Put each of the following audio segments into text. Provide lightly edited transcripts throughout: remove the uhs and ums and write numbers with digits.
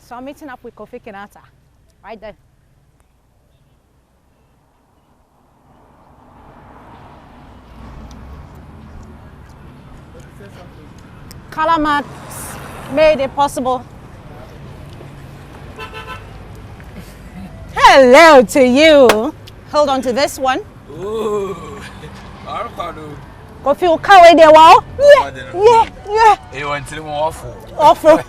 So I'm meeting up with Kofi Kinaata, right there. Calamax made it possible. Hello to you. Hold on to this one. Ooh. Kofi will cover the wall. Yeah. You want to awful. Awful.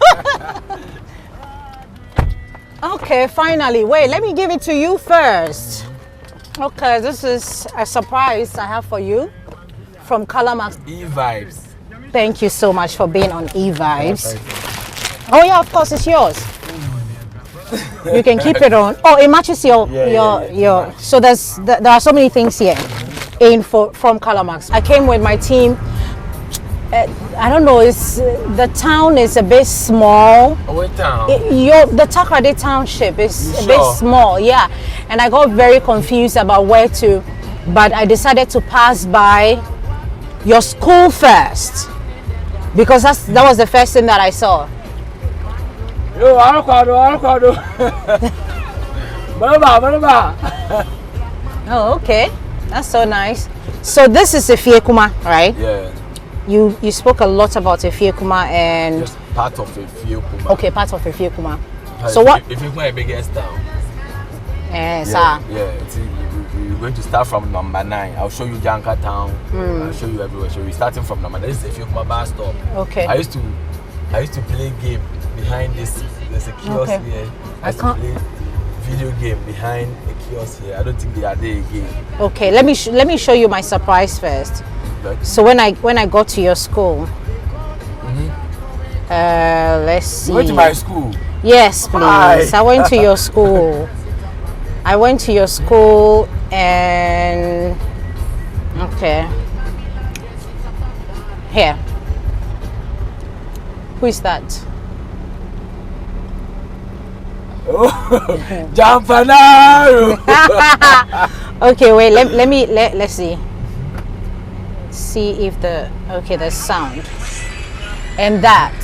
Okay, finally. Wait, let me give it to you first. Okay, this is a surprise I have for you from Calamax. E-Vibes. Thank you so much for being on E-Vibes. Oh yeah, of course, it's yours. You can keep it on. Oh, it matches your. So there are so many things here from Calamax. I came with my team. I don't know. The town is a bit small. What town? The Takoradi township is a bit small. Yeah, and I got very confused about where to, but I decided to pass by your school first because that was the first thing that I saw. Yo, avocado. Oh, okay. That's so nice. So this is Efiekuma, right? Yeah. You spoke a lot about Efiekuma and just part of Efiekuma. Okay, part of Efiekuma. So what? Efiekuma is the biggest town. Yes, yeah. We're going to start from number 9. I'll show you Janka town. I'll show you everywhere. So we're starting from number 9. This is Efiekuma bus stop. Okay. I used to play game behind this. There's a kiosk here. I used to play video game behind a kiosk here. I don't think they are there again. Okay, let me show you my surprise first. Okay. So when I got to your school, let's see. You went to my school? Yes, please. Hi. I went to your school. I went to your school and okay. Here. Who is that? Jampanaro. Okay, wait. Let's see. See if the sound and that.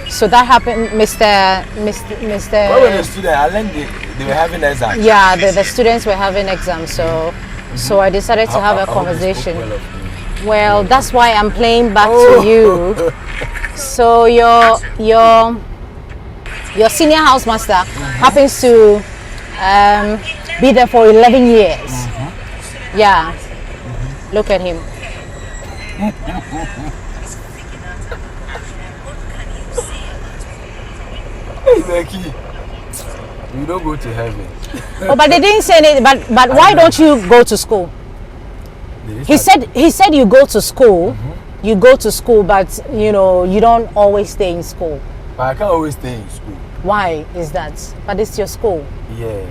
So that happened, Mr. What were the students? I learned they were having exams. Yeah, the students were having exams. So I decided to have a conversation. Well, that's why I'm playing back to you. So your senior housemaster happens to be there for 11 years. Yeah. Look at him. Becky, you don't go to heaven. Oh, but they didn't say it. But why don't you go to school? He said you go to school. You go to school, but you don't always stay in school. But I can't always stay in school. Why is that? But it's your school. Yeah.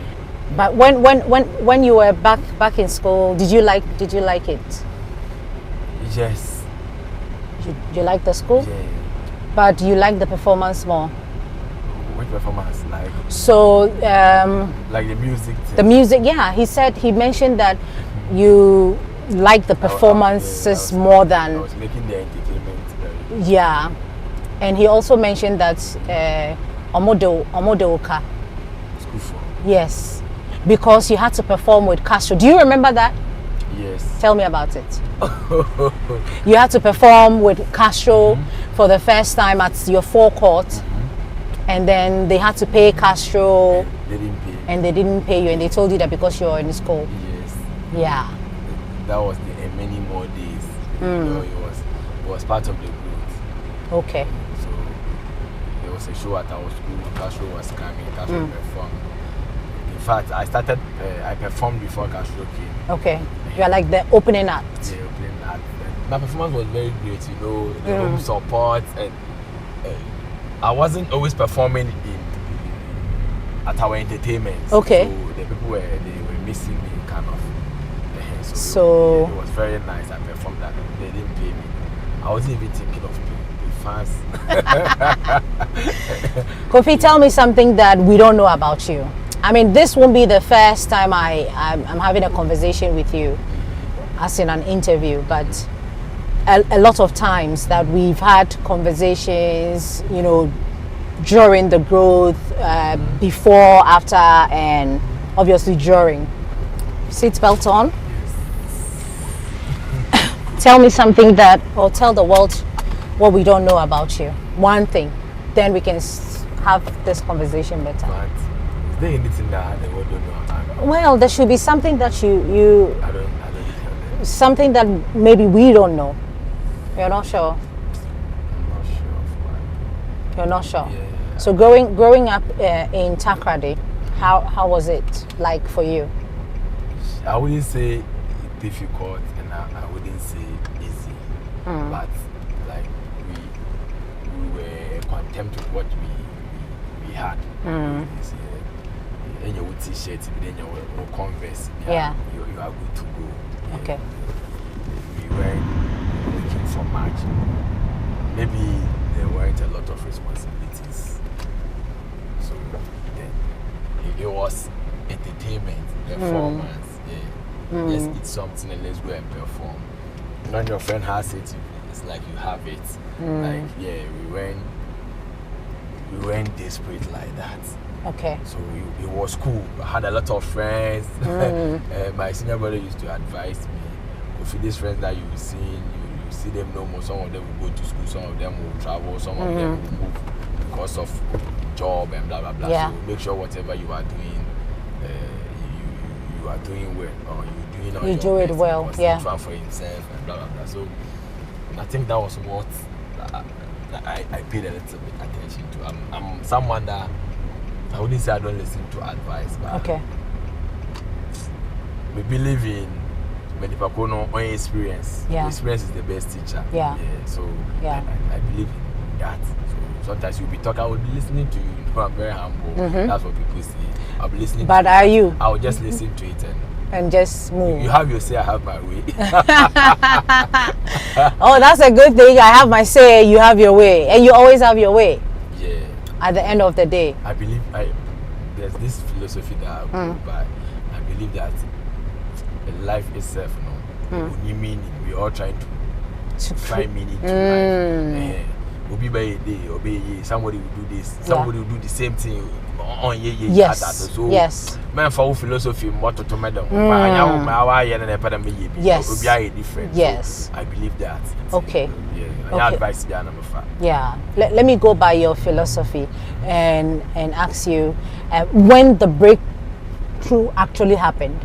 But when you were back in school, did you like it? Yes. You like the school? Yeah. But you like the performance more. Which performance? Like. So. Like the music. The music, yeah. He mentioned that you like the performances more than. I was making the entertainment very. Yeah, and he also mentioned that Omodeoka. School for. Yes, because you had to perform with Castro. Do you remember that? Yes. Tell me about it. You had to perform with Castro for the first time at your forecourt, and then they had to pay Castro. They didn't pay. And they didn't pay you, and they told you that because you're in school. Yes. Yeah. That was many more days. It was part of the growth. Okay. So there was a show at our school. Castro was coming. Castro performed. In fact, I performed before Castro came. Okay. You are like the opening act. Yeah, opening act. My performance was very great. The home support, and I wasn't always performing at our entertainment. Okay. So the people were missing me kind of. So it was very nice. I performed that. They didn't pay me. I wasn't even thinking of paying the fans. Kofi, tell me something that we don't know about you. I mean, this won't be the first time I'm having a conversation with you, as in an interview, but a lot of times that we've had conversations, during the growth, before, after, and obviously during. Seatbelt on. Tell me something that, or tell the world what we don't know about you. One thing, then we can have this conversation better. But is there anything that the world don't know about? Well, there should be something that you I don't know. something that maybe we don't know. You're not sure. I'm not sure of what. You're not sure. Yeah. So growing up in Takrady, how was it like for you? I wouldn't say difficult, and I wouldn't say easy, but like we were content with what we had. And your t-shirt, then your Converse, Yeah. you are good to go. Okay. We weren't looking for much. Maybe there weren't a lot of responsibilities. So then it was entertainment, performance. Let's eat something and let's go and perform. When your friend has it, it's like you have it. Like we weren't desperate like that. Okay. So it was cool. I had a lot of friends. My senior brother used to advise me, Kofi, these friends that you see, you see them no more. Some of them will go to school, some of them will travel, some of them will move because of job and blah blah blah. Yeah. So make sure whatever you are doing, you are doing well, or you do it well. Yeah. For himself and blah blah blah. So I think that was what I paid a little bit attention to. I'm someone that I wouldn't say I don't listen to advice, but Okay. we believe in medical experience. Yeah. Experience is the best teacher. Yeah. So Yeah. I believe in that. So sometimes you'll be talking, I will be listening to you. You know, I'm very humble. That's what people say. I'll be listening But to are it. you? I will just listen to it And just move. you have your say, I have my way. Oh, that's a good thing. I have my say, you have your way. And you always have your way Yeah. at the end of the day. I believe there's this philosophy that I go by. I believe that life itself, you meaning. We're all trying to find meaning to life. Be by a day, obey ye. Somebody will do this. Somebody will do the same thing on ye. Yes. So Yes. man, for philosophy, what to madam. Yes. Different. Yes. So I believe that. Okay. Yeah. Okay. Advice number 5. Yeah. Let me go by your philosophy and ask you when the breakthrough actually happened.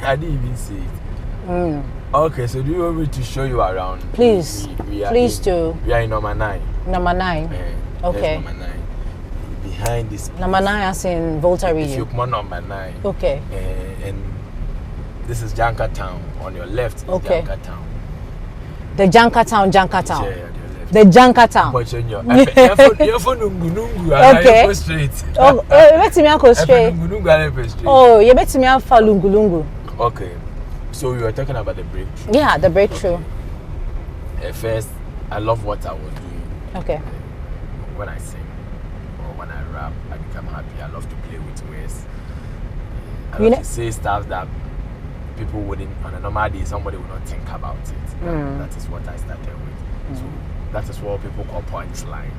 I didn't even see it. Okay, so do you want me to show you around? Please. Please do. We are in number 9. Number 9. Okay. Number 9. Behind this. Number 9 as in Volta If region. you come on number 9. Okay. And this is Janka Town. On your left is Okay. Janka Town. The Janka Town. Yeah, on your left. The Janka Town. But you're for Nungu. Okay. Go straight. Oh, let me go straight. Straight. Oh, you bet me for Lungu. Okay. So we were talking about the breakthrough. Yeah, the breakthrough. At first, I love what I was doing. Okay. When I sing or when I rap, I become happy. I love to play with words. I love to say stuff that people wouldn't, on a normal day, somebody would not think about it. That is what I started with. So that is what people call punchline.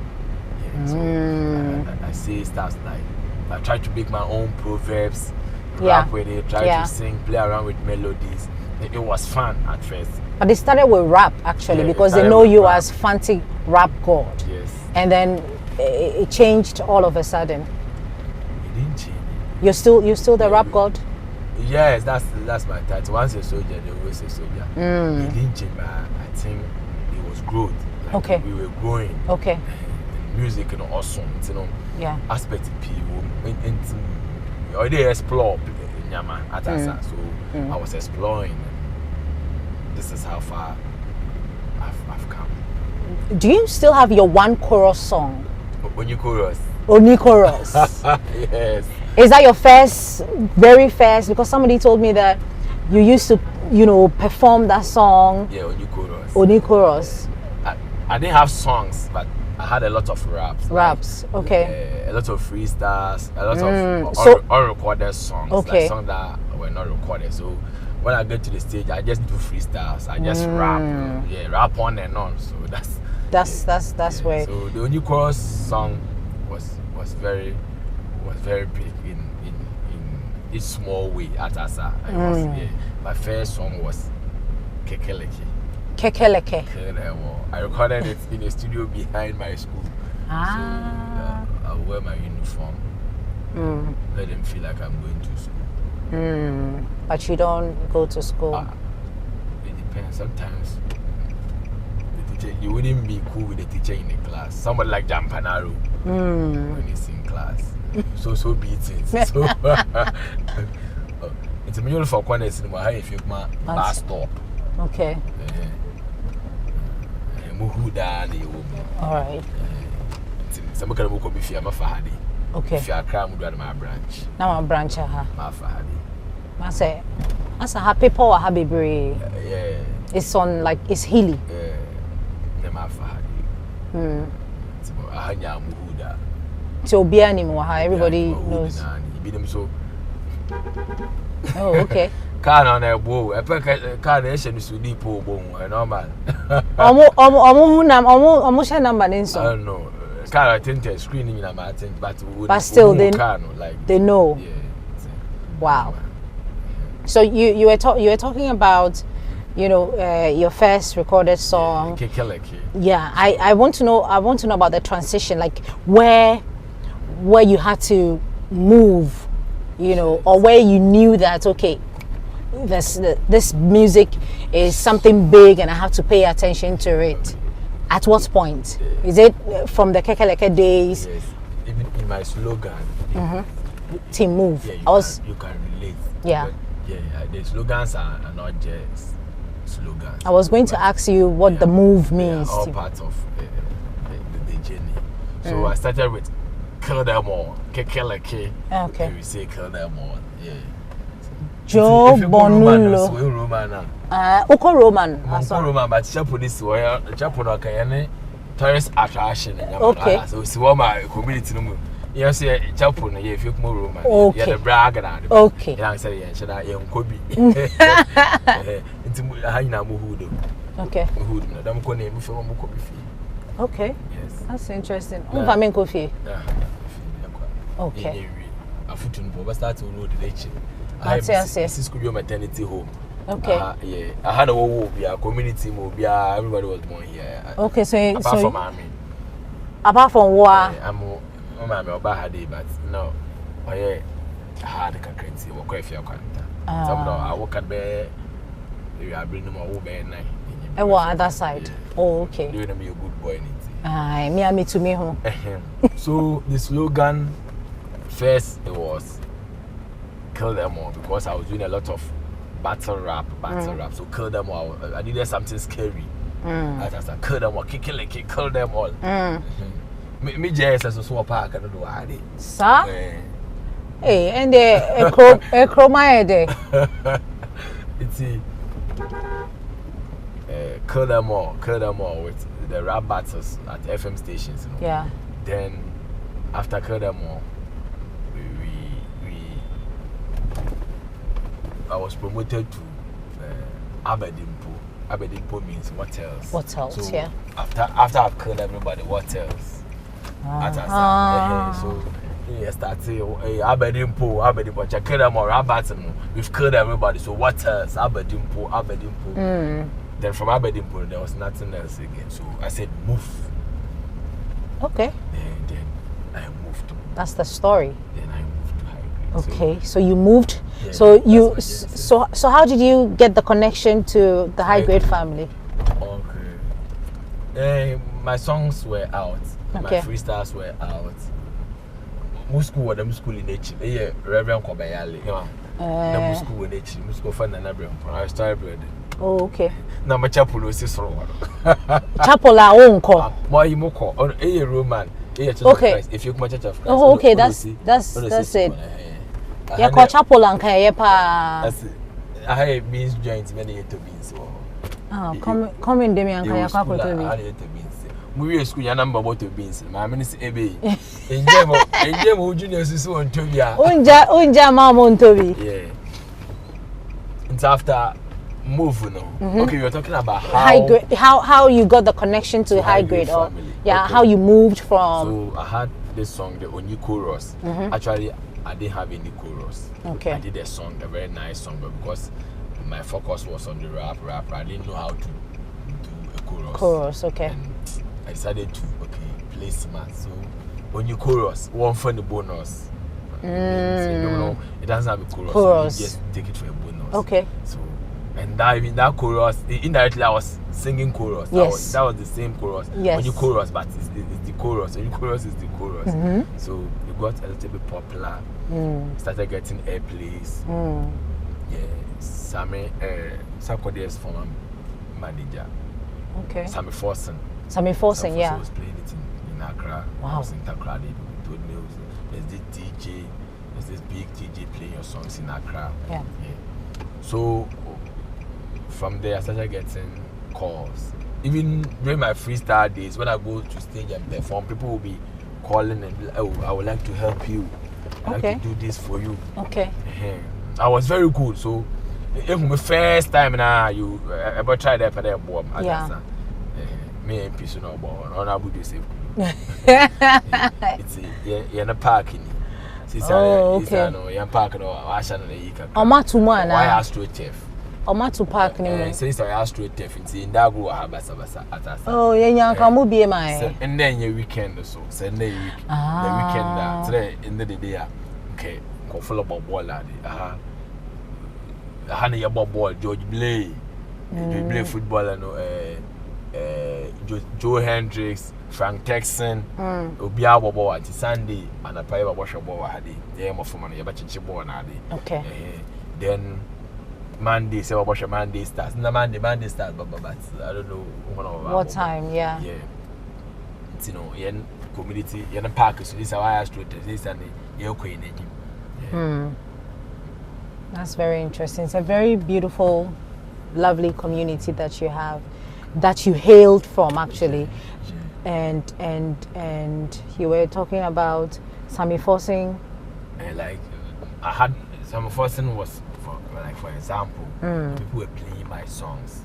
Yeah, so I say stuff like, I try to make my own proverbs, rap with it, try to sing, play around with melodies. It was fun at first. But they started with rap actually because they know you as Fanti Rap God. Yes. And then it changed all of a sudden. It didn't change. You're still the Rap God? Yes, that's my title. Once a soldier, they always a soldier. It didn't change, but I think it was growth. Like Okay. We were growing. Okay. Music, awesome. Yeah. Aspect of people. Or they explore Nyama Atasa. So I was exploring. This is how far I've come. Do you still have your one chorus song? Only chorus. Only chorus. Yes. Is that your very first? Because somebody told me that you used to, perform that song. Yeah, only chorus. Only chorus. I didn't have songs, but I had a lot of raps. Okay. A lot of freestyles, a lot of unrecorded songs. Okay. Like songs that were not recorded. So when I get to the stage, I just do freestyles. I just rap. Rap on and on. So that's where. So the only chorus song was very big in its small way at Asa. My first song was Kekeleke. Kekeleke. I recorded it in a studio behind my school. So I'll wear my uniform. Let them feel like I'm going to school. But you don't go to school. It depends. Sometimes the teacher, you wouldn't be cool with the teacher in the class. Somebody like Jampanaro when he's in class. So beating. So it's a million for corners in my if you my bus stop. Okay. All right. Some kind of coffee for my father. Okay. If you are crammed with my branch. Now my branch ha. My father. I say, as a happy power, happy brave. Yeah. It's on like it's hilly. Yeah. My father. I had ya muhuda. So be anymore. Everybody knows. So. Oh, okay. Car on a bow. A car nation is deep normal. Almost number in so. I don't know. Car I think they're screening in my think, but still they know. Yeah. Wow. So you were talking about, you know, your first recorded song. Yeah. I want to know about the transition, like where you had to move, you know, or where you knew that okay, this music is something big and I have to pay attention to it. At what point? Is it from the Kekeleke days? Yes. Even in my slogan. Team Move. Yeah, you can relate. Yeah. But, the slogans are not just slogans. I was going to ask you what the move means. All parts of the journey. So I started with kill them all. Kekeleke. Okay. We say kill them all. Yeah. Joe Bonulo. Uko Roman. Roman, but Chapo this way. Chapo no kayane tourist attraction. Okay. So see what my community no. You say Chapo no ye feel more Roman. Okay. Yeah, the brag na. Okay. Yeah, say yeah, should I Kobi. Into hanyina muhudo. Okay. Muhudo na dam ko na mu fe mo Kobi fi. Okay. Yes. That's interesting. Mfa Kofi. Yeah. Okay. Afutun bo start to road the echi. This could be a maternity home. Okay. Yeah. I had a community move. Everybody was born here. Okay, so apart from mommy. Apart from what? I'm mommy about her day, but no. Oh yeah. I had a currency. What quite few quanta. I work at the. You are bringing my over night. And what other side? Oh, okay. You're gonna be a good boy. Me to me home. So the slogan first it was. Kill them all because I was doing a lot of battle rap. So kill them all. I needed something scary. I just said, kill them all, kill them all. Me just as a swap park, I don't know why. Sir? Hey, and a chroma day. It's kill them all with the rap battles at FM stations. You know? Yeah. Then after kill them all, I was promoted to Abedimpo. Abedimpo means what else? What else? So yeah. After I've killed everybody, what else? So yeah, started Abedimpo. Check them all. We've killed everybody. So what else? Abedimpo. Then from Abedimpo, there was nothing else again. So I said, move. Okay. Then I moved. That's the story. Then I moved to High Grade. Okay, so you moved. Yeah, so how did you get the connection to the High Grade family? Okay. My songs were out. Okay. My freestyles were out. Most school were them school in H. Yeah, Reverend Kobayale. The school in H. School for Nanabrium. I started. Oh, okay. Now my chapel was this one. Chapel la onko. More Imoko on a Roman. Okay. If you come Church of Christ. Oh, okay. That's it. Yeah, call chapel and kaya I beans joints many to beans. Come in Demi and kaya kako to me. We school your number what to beans. My minister Ebe. In Jemo juniors is so on to be. Unja mama to be. Yeah. It's after move no. Okay, you're talking about High Grade. How you got the connection to High Grade or family. yeah, okay. How you moved from. So I had this song, the only chorus. Actually, I didn't have any chorus. Okay. I did a song, a very nice song, but because my focus was on the rap, I didn't know how to do a chorus. Chorus, okay. And I decided to play smart. So when you chorus, one for the bonus. No, it doesn't have a chorus. So you just take it for a bonus. Okay. So and that chorus, indirectly I was singing chorus. Yes. That was the same chorus. Yes. When you chorus, but it's the chorus. When you chorus is the chorus. So it got a little bit popular. Started getting airplays. Yeah. Sammy Sarkodie's former manager. Okay. Sammy Forsen, yeah. was playing it in Accra. Wow. I was in Accra. They told me there's this big DJ playing your songs in Accra. Yeah. So from there I started getting calls. Even during my freestyle days, when I go to stage and perform, people will be calling and be like, oh, I would like to help you. I'd like to do this for you. Okay. I was very good. So even my first time now, you ever tried that for that bomb? Yeah. Me and Piso no bomb. On Abu do save. It's in a parking. Oh, okay. You're parking or Ashan and Ika. Omatuma na. Why Astro Chef? Omatu park ni mo. Since I Astro Chef, it's in Dago Habasa at Oh, yenya kamu be my. And then your weekend so Sunday week. The weekend today in the day. Okay, go follow ball lad. Honey your ball George Blay. George Blay footballer no Joe Hendricks, Frank Texan, Obia Bobo at Sunday and a private washer ball had the aim of woman yabachi born had okay. Then Monday, say about Monday starts. No Monday starts, but I don't know what time, yeah. Yeah. It's yen community, yen park, so this is why I street this and That's very interesting. It's a very beautiful, lovely community that you have, that you hailed from actually. And you were talking about Sammy Forsen. Like I had Sammy Forsen was for example, people were playing my songs.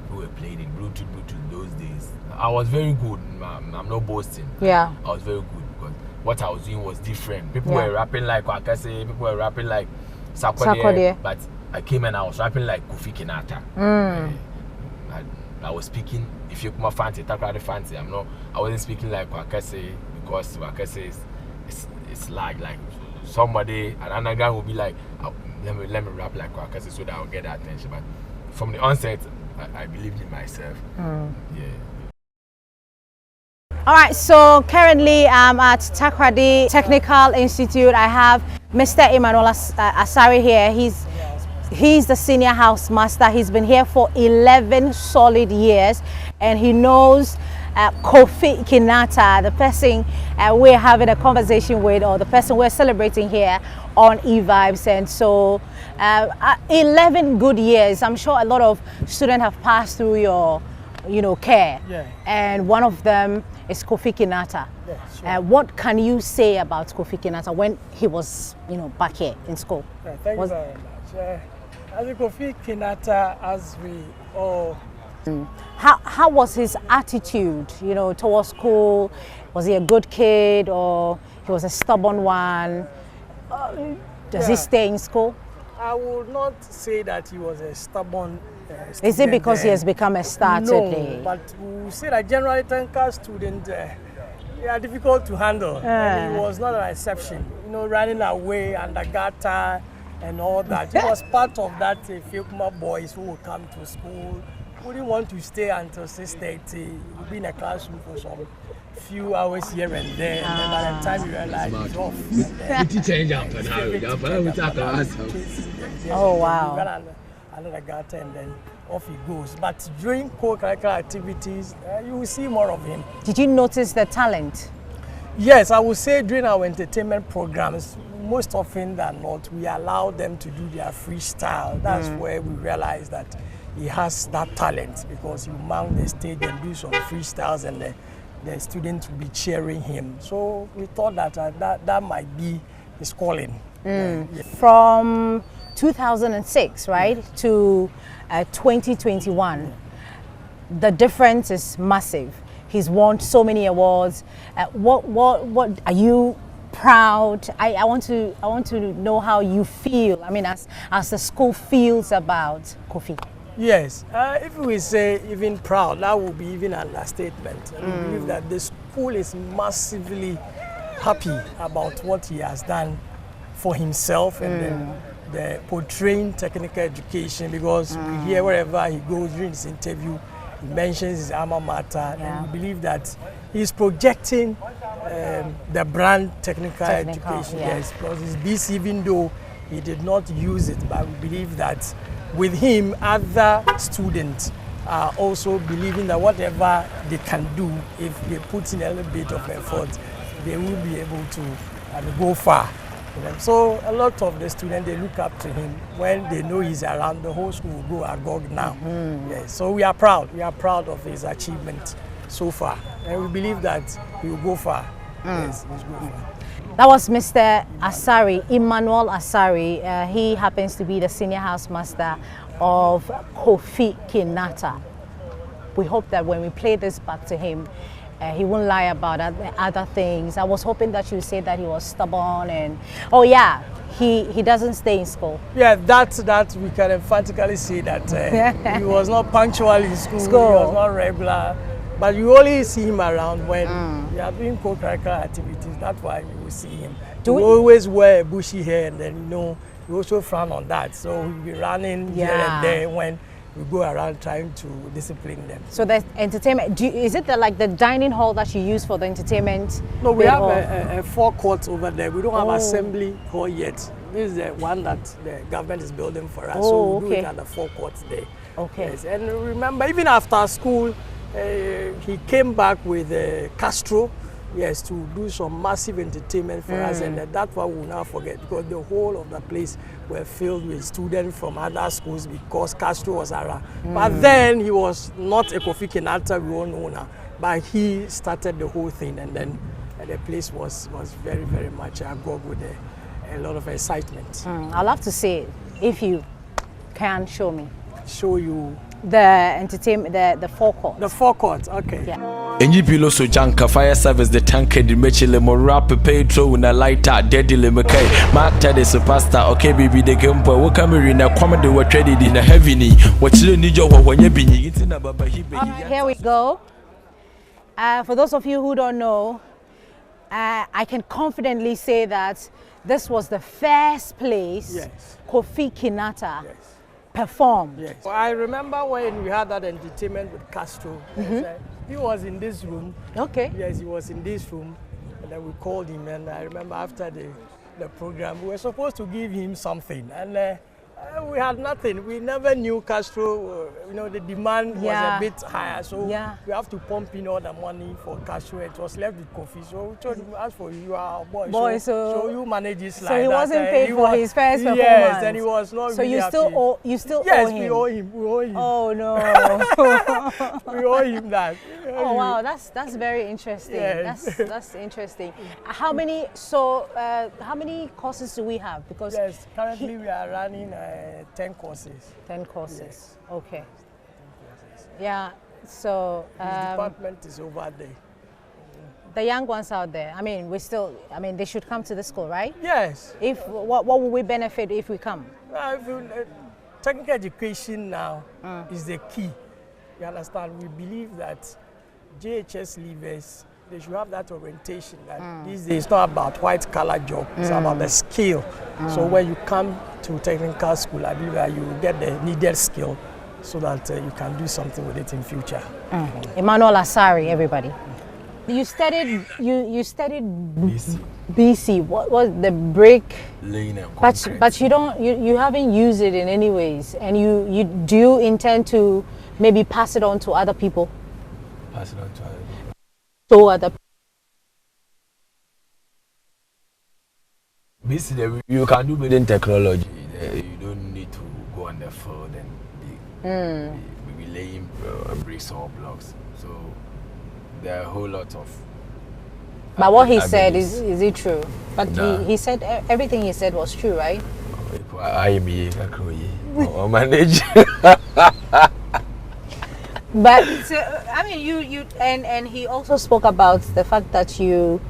People were playing in Bluetooth those days. I was very good. I'm not boasting. Yeah. I was very good because what I was doing was different. People were rapping like Wakase, people were rapping like Sarkodie, but I came and I was rapping like Kofi Kinaata. I was speaking, if you come fancy, Takrade fancy. I wasn't speaking like Wakase because Wakase is like somebody, another guy will be like, oh, let me rap like Wakase so that I'll get that attention. But from the onset, I believed in myself. Yeah. All right, so currently I'm at Takrade Technical Institute. I have Mr. Emmanuel Asari here. He's the senior house master. He's been here for 11 solid years, and he knows Kofi Kinaata, the person we're having a conversation with, or the person we're celebrating here on eVibes. And so 11 good years. I'm sure a lot of students have passed through your care. Yeah. And one of them is Kofi Kinaata. Yeah, sure. What can you say about Kofi Kinaata when he was back here in school? Yeah, thank you very much. As Kofi Kinaata, as we all... How was his attitude, towards school? Was he a good kid or he was a stubborn one? Does he stay in school? I would not say that he was a stubborn student. Is it because he has become a star today? No, but we will say that generally technical students they are difficult to handle. And he was not an exception. Running away under gutter and all that. He was part of that Filkma boys who would come to school. Wouldn't want to stay until 6:30. He would be in a classroom for some few hours here and there, and then by the time you realize he's off. Oh wow! Another gutter, and then off he goes. But during co-curricular activities, you will see more of him. Did you notice the talent? Yes, I would say during our entertainment programs, most often than not, we allow them to do their freestyle. That's where we realize that he has that talent, because he will mount the stage and do some freestyles, and the students will be cheering him. So we thought that that might be his calling. Yeah. From 2006, right, to 2021, the difference is massive. He's won so many awards. What are you proud? I want to know how you feel. I mean, as the school feels about Kofi. Yes, if we say even proud, that would be even an understatement. I believe that the school is massively happy about what he has done for himself and then the portraying technical education, because we hear wherever he goes during his interview, he mentions his alma mater, and we believe that he's projecting the brand technical education. Yes, because it's BC, even though he did not use it, but we believe that with him, other students are also believing that whatever they can do, if they put in a little bit of effort, they will be able to go far. So a lot of the students, they look up to him. When they know he's around, the whole school will go agog now. Yes, so we are proud. We are proud of his achievement so far. And we believe that he will go far. Yes, he's go far. That was Mr. Asari, Emmanuel Asari. He happens to be the senior housemaster of Kofi Kinaata. We hope that when we play this back to him, he won't lie about other things. I was hoping that you would say that he was stubborn and, oh yeah, he doesn't stay in school. Yeah, that we can emphatically say that he was not punctual in school, he was not regular. But you only see him around when we are doing co-curricular activities. That's why you will see him. He always wear bushy hair, and then we also frown on that. So we'll be running here and there when we go around trying to discipline them. So the entertainment, is it like the dining hall that you use for the entertainment? No, we have a forecourt over there. We don't have assembly hall yet. This is the one that the government is building for us. So we do it at the forecourt there. Okay. Yes. And remember, even after school, he came back with Castro, yes, to do some massive entertainment for us, and that's what we will not forget, because the whole of the place were filled with students from other schools because Castro was around. But then he was not a Kofi Kinaata we all know now, but he started the whole thing, and then the place was very, very much agog with a lot of excitement. I'll have to see it, if you can show me. Show you the entertainment, the forecourt. The forecourt, okay. Yeah. Enji pilo so janka fire service the tanker di mechile mo rap petro na lighter deadly le mekai matter the superstar okay baby the game boy wo camera na comedy wo trade di na heavy ni wo chile ni jo wo wonya binyi nti na baba hibe. Here we go. For those of you who don't know, I can confidently say that this was the first place Kofi Kinaata performed. Yes. I remember when we had that entertainment with Castro. He was in this room. Okay. Yes, he was in this room, and then we called him. And I remember after the program, we were supposed to give him something, and we had nothing. We never knew Castro. The demand was a bit higher, so we have to pump in all the money for Castro. It was left with Kofi, so we told him, "As for you, are our boy, so you manage this." So he wasn't paid for his first performance. Yes, and he was not. So really you still happy. owe him. Yes, we owe him. We owe him. Oh no. We owe him that. Oh wow, that's very interesting. Yes. That's interesting. How many courses do we have? Because currently we are running 10 courses. 10 courses. Yes. Okay. Yeah. So his department is over there. The young ones out there. I mean, they should come to the school, right? Yes. If what will we benefit if we come? Technical education now is the key. You understand? We believe that JHS leavers, they should have that orientation that these days it's not about white collar job, it's about the skill. So when you come to technical school, I believe that you get the needed skill so that you can do something with it in future. Emmanuel Asari, everybody. You studied BC. What was the brick? But you haven't used it in any ways, and do you intend to maybe pass it on to other people? Pass it on to other people. To other people. Basically, you can do within technology. You don't need to go on the field and be laying bricks or blocks. So there are a whole lot of. But what he said is it true? But he said everything he said was true, right? I manage. But I mean, you and he also spoke about the fact that you've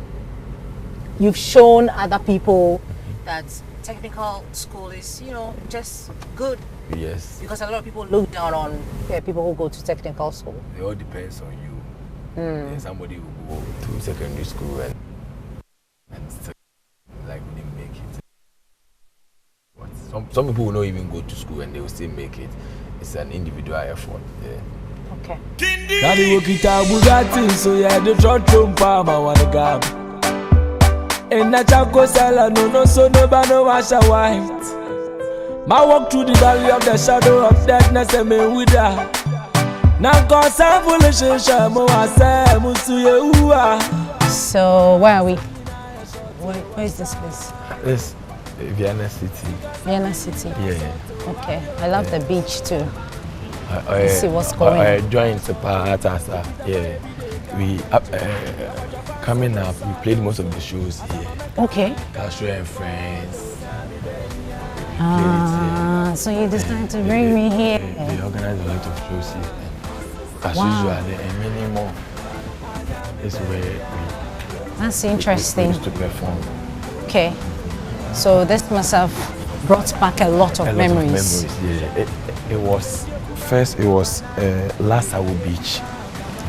shown other people that technical school is, just good. Yes. Because a lot of people look down on people who go to technical school. It all depends on you. There's somebody who go to secondary school and still like didn't make it. But some people will not even go to school and they will still make it. It's an individual effort. Yeah. Okay. Daddy Wokita Bugatti, so yeah, the trot trumpa, my one gap. And that Chaco Sala, no, so no, Washa White. My walk through the valley of the shadow of darkness, and me with her. Now, cause I'm foolish, so, where are we? Where is this place? This Vienna City. Vienna City. Yeah. Okay. I love the beach too. Let's see what's going on. I joined the Atasa. Yeah. We coming up. We played most of the shows here. Okay. Castro and Friends. So you decided to bring me here. They organize a lot of shows here. As usual, and many more. This is where That's interesting. we used to perform. Okay. So this must have brought back a lot of memories. Yeah. It was first. It was Last Hour Beach.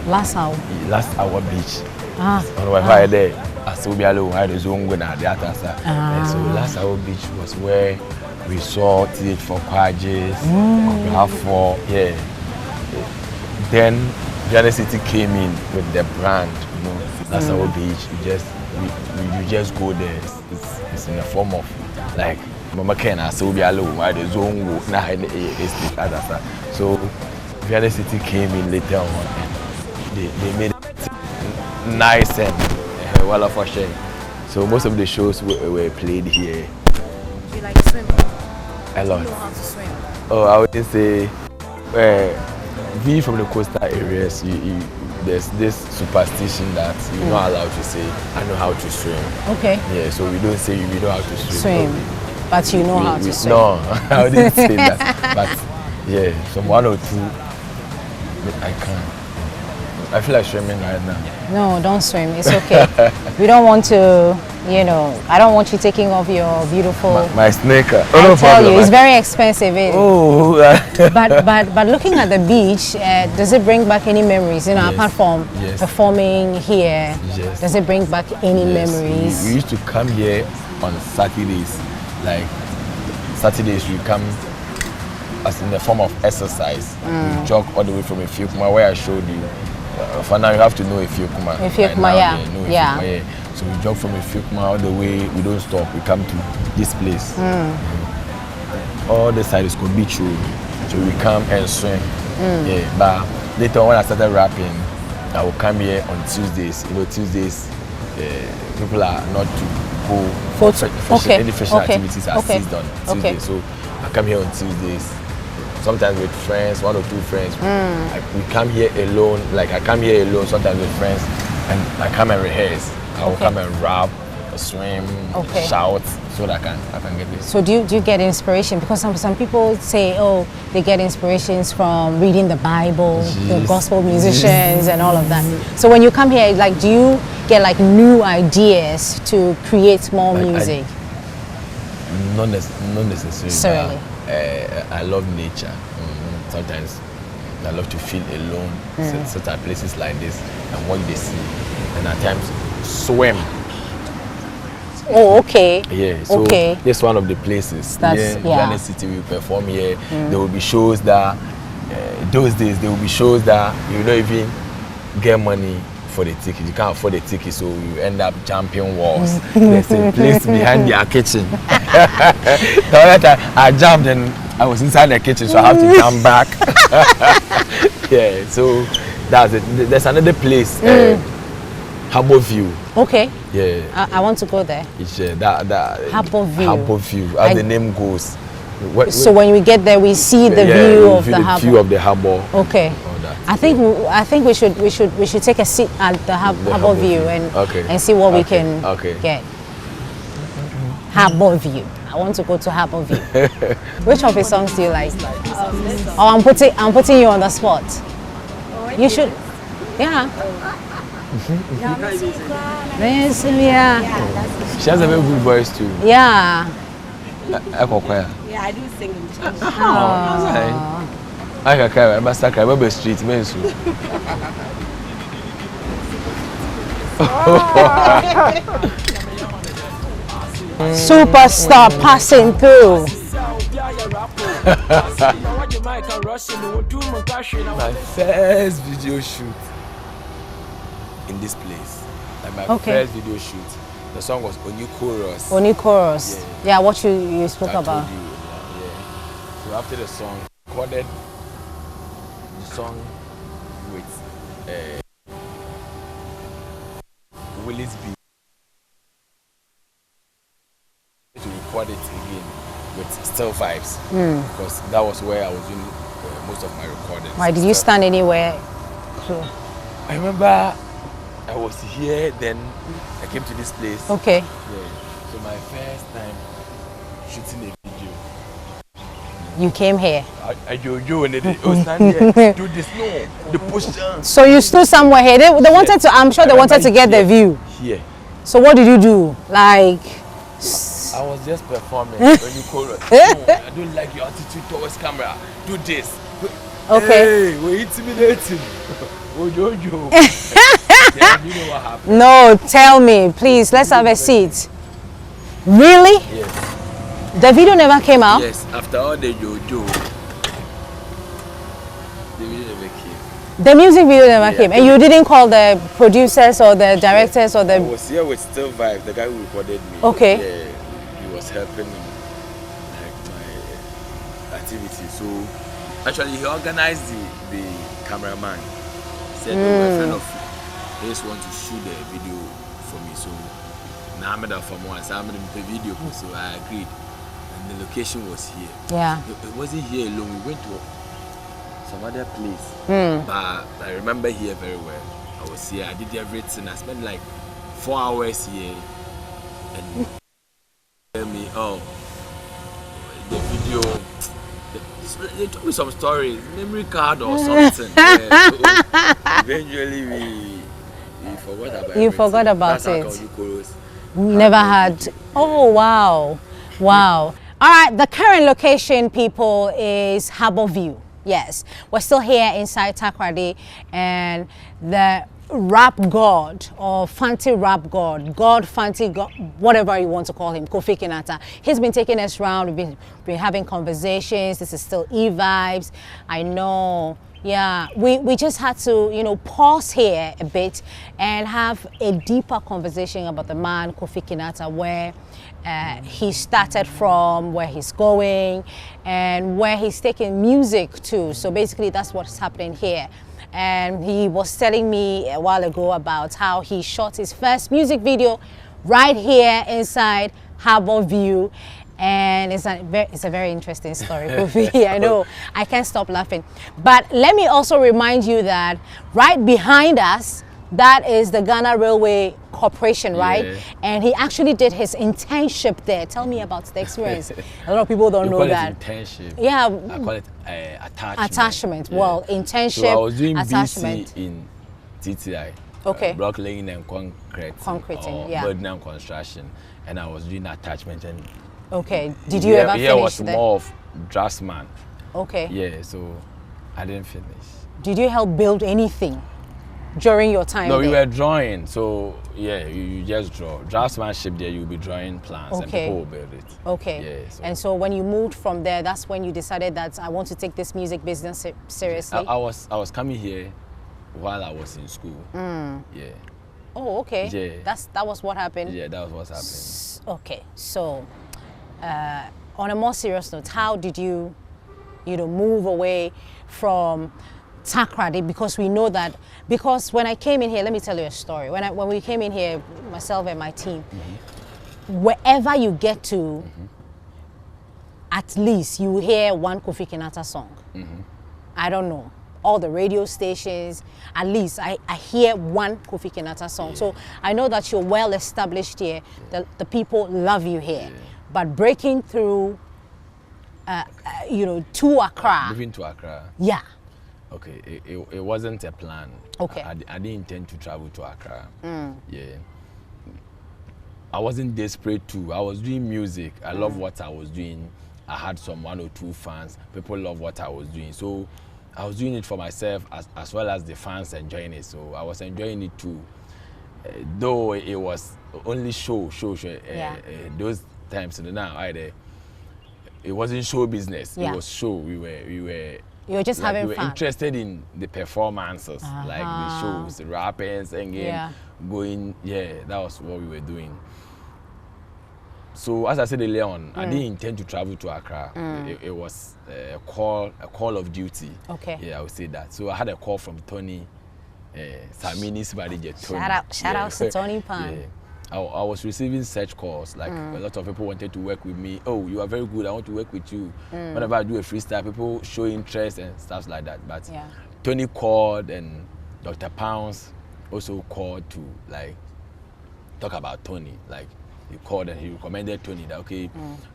Last Hour Beach. Ah. On the Wi-Fi there. So Last Hour Beach was where we saw TH for Kwajes, for Then Vienna City came in with the brand, Last Hour Beach. You just go there. It's in the form of like Mama Kena, so we are low, why the zone go now in the other. So Vienna City came in later on and they made it nice and well for sharing. So most of the shows were played here. Do you like swimming? A lot. Do you know how to swim? Oh, I would say, we from the coastal areas, there's this superstition that you're not allowed to say, I know how to swim. Okay. Yeah, so we don't say you know how to swim. But you know how to swim. No, I wouldn't say that. But yeah, some one or two, I can't. I feel like swimming right now. No, don't swim. It's okay. We don't want to, I don't want you taking off your beautiful... My sneaker. I tell you, it's very expensive. Oh. but looking at the beach, does it bring back any memories? Yes. Apart from performing here, yes. Does it bring back any memories? We used to come here on Saturdays. Like Saturdays, we come as in the form of exercise. We jog all the way from Efiokuma, where I showed you. For now, you have to know Efiokuma. Efiokuma, yeah. So we jog from Efiokuma all the way. We don't stop. We come to this place. All the side is called beach road. So we come and swim. Yeah, but later on, when I started rapping, I will come here on Tuesdays. Tuesdays, people are not to go for any fashion activities are seized on Tuesdays. So I come here on Tuesdays. Sometimes with friends, 1 or 2 friends. We come here alone. Like I come here alone. Sometimes with friends, and I come and rehearse. I will come and rap, swim, shout, so that I can get this. So do you get inspiration? Because some people say, they get inspirations from reading the Bible, the gospel musicians, and all of that. So when you come here, like, do you get like new ideas to create more music? Not necessarily. Certainly. I love nature. Sometimes I love to feel alone, certain places like this, and watch the sea, and at times swim. Oh, okay. Yeah, so this one of the places. Vienna City, we perform here. There will be shows that, those days, there will be shows that you don't even get money for the ticket. You can't afford the ticket, so you end up jumping walls. There's a place behind their kitchen. The other time I jumped and I was inside the kitchen, so I have to jump back. Yeah, so that's it. There's another place, Harbour View. Okay. Yeah. I want to go there. It's that Harbour View. Harbour View, as the name goes. So when we get there, we see the view of the harbour. View of the harbour. Okay. I think we should take a seat at the harbour view and see what we can get. Harbour View. I want to go to Harbour View. Which of his songs do you like? I'm putting you on the spot. You should. Yeah. Yeah. She has a very good voice too. Yeah. Echo choir. Yeah, I do sing in church. I can cry. I must cry. Baby street, men. Superstar passing through. My first video shoot in this place. Like my first video shoot. The song was Oni Chorus. Oni Chorus. Yeah, what you spoke about. You, yeah. So after the song, recorded the song with Willis B. To record it again with Still Vibes because that was where I was doing most of my recordings. Why did you stand anywhere? I remember I was here, then I came to this place. Okay. Yeah. So my first time shooting a video. You came here. I Jojo and they stand here, do this, no, the push. So you stood somewhere here. They wanted to. I'm sure they wanted to get the view. Here. So what did you do? Like. I was just performing when you call it. No, I don't like your attitude towards camera. Do this. Okay. Hey, we're intimidating. Oh, Jojo. Then you know what happened? No, tell me, please. Let's have a seat. Really? Yes. The video never came out? Yes, after all the Jojo, the video never came. The music video never came. And you didn't call the producers or the directors or the... I was here with Still Vibe, the guy who recorded me. Okay. Yeah, he was helping me, like, my activity. So, actually, he organized the cameraman. He said, oh, my friend of his want to shoot the video for me. So, now I'm there for once. I'm in the video, so I agreed. And the location was here. Yeah. It wasn't here alone. We went to some other place. But I remember here very well. I was here. I did everything. I spent like 4 hours here. And tell me, oh, the video. They told me some stories, memory card or something. Yeah, so eventually we forgot about it. You forgot about That's it. Never had. Oh, wow. Wow. All right, the current location, people, is Harbour View. Yes, we're still here inside Takoradi, and the rap god or Fanti rap god, Fanti god, whatever you want to call him, Kofi Kinaata. He's been taking us around. We've been having conversations. This is still E-Vibes. I know. Yeah, we just had to, you know, pause here a bit and have a deeper conversation about the man, Kofi Kinaata, where he started from, where he's going, and where he's taking music to. So basically, that's what's happening here. And he was telling me a while ago about how he shot his first music video right here inside Harbour View. And it's a very interesting story, Kofi. I know, I can't stop laughing. But let me also remind you that right behind us, that is the Ghana Railway Corporation, right? Yeah. And he actually did his internship there. Tell me about the experience. A lot of people don't know that. Internship. Yeah. I call it attachment. Attachment. Yeah. Well, internship. So I was doing attachment. BC in TTI. Okay. Block laying and concreting, yeah. Building and construction, and I was doing attachment and. Okay. Did you ever finish? Yeah, was more of draftsman. Okay. Yeah, so I didn't finish. Did you help build anything during your time? No, there? we were drawing. So yeah, you just draw. Draftsmanship there, you'll be drawing plans and people will build it. Okay. Yeah. So. And so when you moved from there, that's when you decided that I want to take this music business seriously. I was coming here while I was in school. Yeah. Oh, okay. Yeah. That was what happened. Yeah, that was what happened. Okay, so. On a more serious note, how did you move away from Takoradi? Because we know that, because when I came in here, let me tell you a story. When we came in here, myself and my team, wherever you get to, at least you hear one Kofi Kinaata song. I don't know. All the radio stations, at least I hear one Kofi Kinaata song. So I know that you're well established here. The people love you here. But breaking through, to Accra. Moving to Accra. Yeah. Okay, it wasn't a plan. Okay. I didn't intend to travel to Accra. Yeah. I wasn't desperate to. I was doing music. I love what I was doing. I had some 1 or 2 fans. People love what I was doing. So I was doing it for myself as well as the fans enjoying it. So I was enjoying it too. Though it was only show. Those times now, it wasn't show business. Yeah. It was show. We were. You were just Like having we were fun. interested in the performances, like the shows, the rapping, singing, going. Yeah, that was what we were doing. So as I said earlier on, I didn't intend to travel to Accra. It was a call of duty. Okay. Yeah, I would say that. So I had a call from Tony, Samini's manager. Tony. Shout out to Tony Pan. Yeah. I was receiving such calls, like a lot of people wanted to work with me. Oh, you are very good, I want to work with you. Whenever I do a freestyle, people show interest and stuff like that. But Tony called, and Dr. Pounds also called to like talk about Tony. Like he called and he recommended Tony that okay,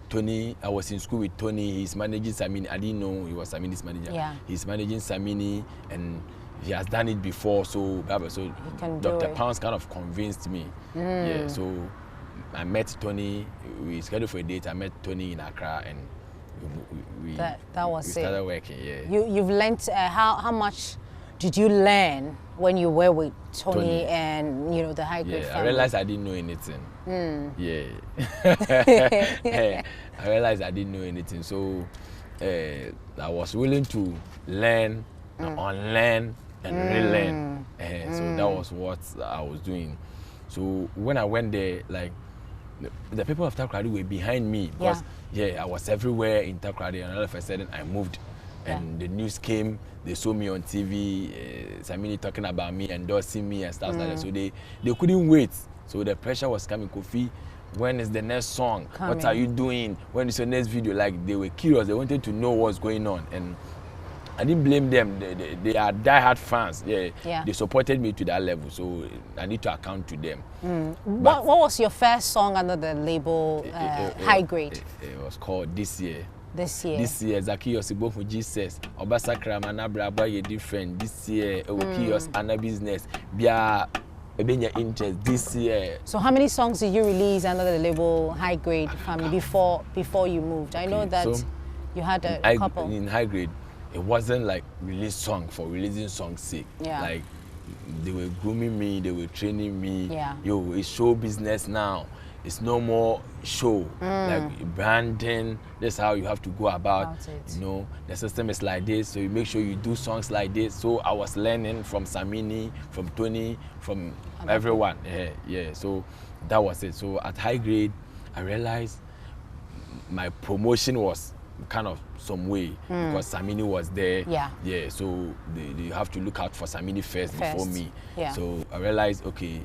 Tony, I was in school with Tony, he's managing Samini. I didn't know he was Samini's manager. Yeah. He's managing Samini and he has done it before, so Dr. Pounds kind of convinced me. Yeah, so I met Tony. We scheduled for a date. I met Tony in Accra, and we started working. Yeah. You've learnt how much did you learn when you were with Tony and the high grade family? I realized I didn't know anything. Yeah. I realized I didn't know anything, so I was willing to learn, unlearn, and relearn. So that was what I was doing. So when I went there, like the people of Takoradi were behind me because I was everywhere in Takoradi, and all of a sudden I moved, and the news came. They saw me on TV, Samini talking about me, endorsing me and stuff like that. So they couldn't wait. So the pressure was coming. Kofi, when is the next song? What are you doing? When is your next video? Like they were curious. They wanted to know what's going on, and I didn't blame them. They are diehard fans. Yeah. They supported me to that level, so I need to account to them. What was your first song under the label High Grade? It was called This Year. This year. This year, Zaki Yosibo for Jesus. Obasakra manabra boy different. This year, Kios Anna business. Bia Ebenya interest. This year. So how many songs did you release under the label High Grade family before you moved? I know that so you had a couple. In High Grade, it wasn't like release song for releasing song's sake. Like they were grooming me, they were training me. Yo, it's show business now. It's no more show. Like branding, that's how you have to go about it. The system is like this, so you make sure you do songs like this. So I was learning from Samini, from Tony, from everyone. Yeah. So that was it. So at High Grade, I realized my promotion was kind of some way because Samini was there. Yeah. So they have to look out for Samini first before me. So I realized, okay,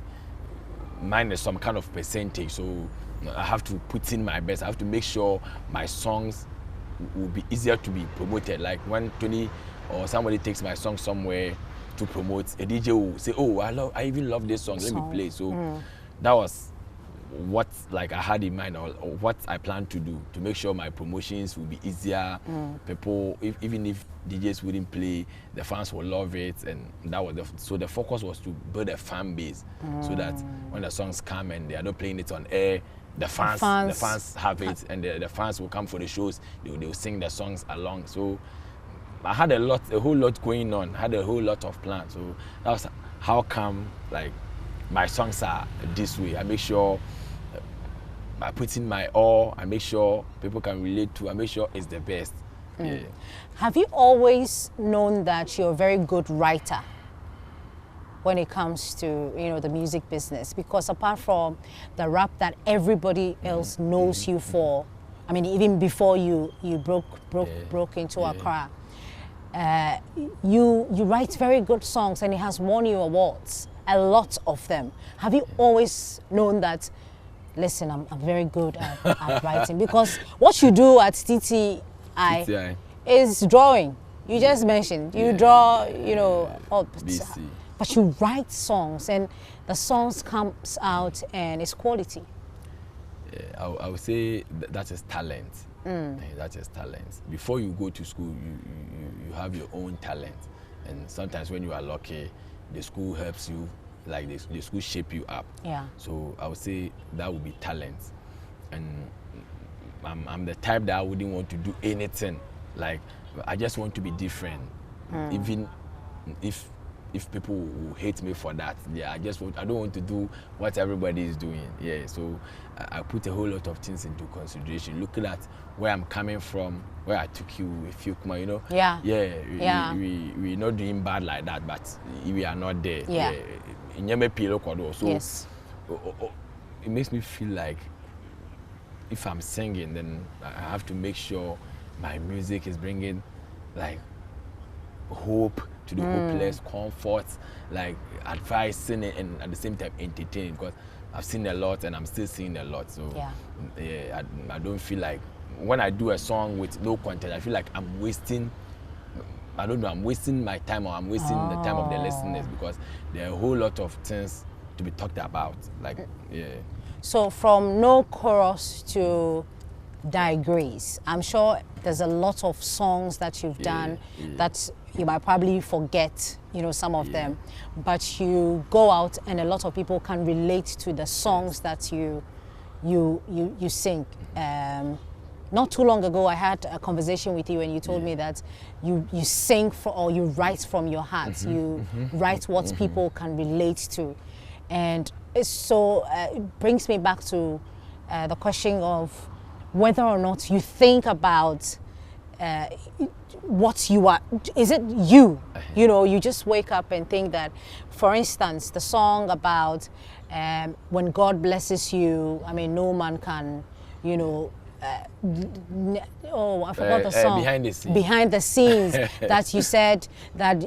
mine is some kind of percentage. So I have to put in my best. I have to make sure my songs will be easier to be promoted. Like when Tony or somebody takes my song somewhere to promote, a DJ will say, "Oh, I even love this song. Let me play." So that was what I had in mind, or what I plan to do to make sure my promotions will be easier. People, even if DJs wouldn't play, the fans will love it, and that was so the focus was to build a fan base, so that when the songs come and they are not playing it on air, the fans have it, and the fans will come for the shows. They will sing the songs along. So I had a whole lot going on. Had a whole lot of plans. So that was how come my songs are this way. I make sure I put in my all. I make sure people can relate to. I make sure it's the best. Yeah. Have you always known that you're a very good writer when it comes to the music business? Because apart from the rap that everybody else knows you for, I mean, even before you broke into Accra, you write very good songs, and it has won you awards. A lot of them. Have you always known that, listen, I'm very good at writing? Because what you do at TTI is drawing. You just mentioned, you draw, but you write songs, and the songs comes out and it's quality. Yeah, I would say that is talent. That is talent. Before you go to school, you have your own talent. And sometimes when you are lucky, the school helps you, like the school shape you up. Yeah. So I would say that would be talent. And I'm the type that I wouldn't want to do anything. Like, I just want to be different. Even if people will hate me for that, yeah, I don't want to do what everybody is doing. Yeah, so I put a whole lot of things into consideration, looking at where I'm coming from, where I took you, if you come, you know. Yeah. Yeah. We're not doing bad like that, but we are not there. Yeah. So Yes. it makes me feel like if I'm singing, then I have to make sure my music is bringing like hope to the hopeless, comfort, like advising and at the same time entertaining, because I've seen a lot and I'm still seeing a lot. So yeah, I don't feel like when I do a song with no content, I feel like I'm wasting, I don't know, I'm wasting my time, or I'm wasting the time of the listeners, because there are a whole lot of things to be talked about. Like, yeah. So from no chorus to digress, I'm sure there's a lot of songs that you've done that you might probably forget, you know, some of them, but you go out and a lot of people can relate to the songs that you sing. Not too long ago, I had a conversation with you and you told me that you sing or you write from your heart. You write what people can relate to. And so it brings me back to the question of whether or not you think about what you are. Is it you? You know, you just wake up and think that, for instance, the song about when God blesses you, I mean, no man can, you know, I forgot the song. Behind the scenes. Behind the scenes that you said that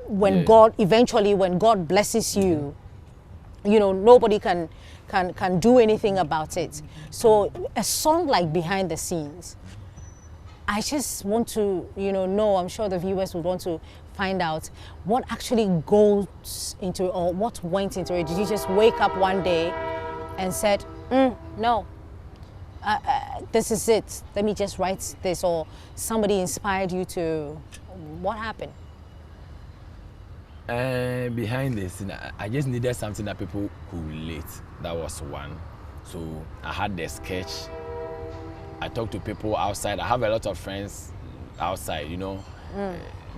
when God, eventually when God blesses you, you know, nobody can do anything about it. So a song like Behind the Scenes, I just want to, you know, I'm sure the viewers would want to find out what actually goes into, or what went into it. Did you just wake up one day and said, no, this is it, let me just write this, or somebody inspired you to, what happened? Behind this, I just needed something that people could relate. That was one. So I had the sketch. I talked to people outside. I have a lot of friends outside, you know.